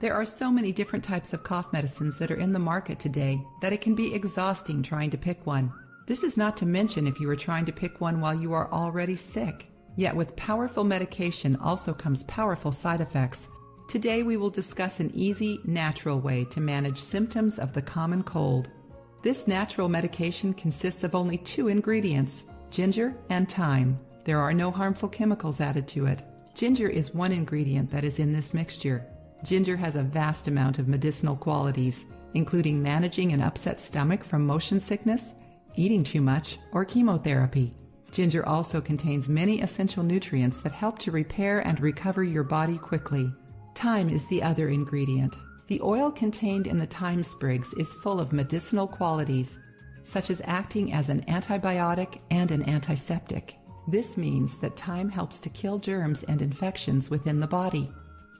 There are so many different types of cough medicines that are in the market today that it can be exhausting trying to pick one. This is not to mention if you are trying to pick one while you are already sick. Yet with powerful medication also comes powerful side effects. Today we will discuss an easy, natural way to manage symptoms of the common cold. This natural medication consists of only 2 ingredients, ginger and thyme. There are no harmful chemicals added to it. Ginger is one ingredient that is in this mixture. Ginger has a vast amount of medicinal qualities, including managing an upset stomach from motion sickness, eating too much, or chemotherapy. Ginger also contains many essential nutrients that help to repair and recover your body quickly. Thyme is the other ingredient. The oil contained in the thyme sprigs is full of medicinal qualities, such as acting as an antibiotic and an antiseptic. This means that thyme helps to kill germs and infections within the body.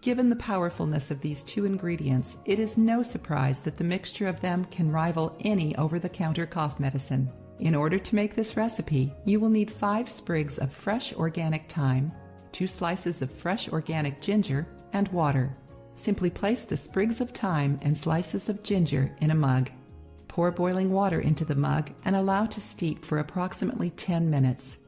Given the powerfulness of these 2 ingredients, it is no surprise that the mixture of them can rival any over-the-counter cough medicine. In order to make this recipe, you will need 5 sprigs of fresh organic thyme, 2 slices of fresh organic ginger, and water. Simply place the sprigs of thyme and slices of ginger in a mug. Pour boiling water into the mug and allow to steep for approximately 10 minutes.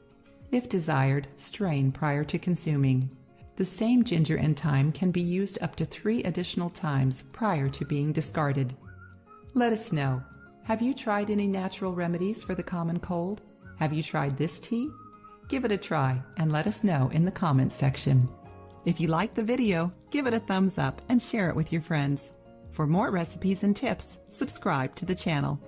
If desired, strain prior to consuming. The same ginger and thyme can be used up to 3 additional times prior to being discarded. Let us know. Have you tried any natural remedies for the common cold? Have you tried this tea? Give it a try and let us know in the comments section. If you liked the video, give it a thumbs up and share it with your friends. For more recipes and tips, subscribe to the channel.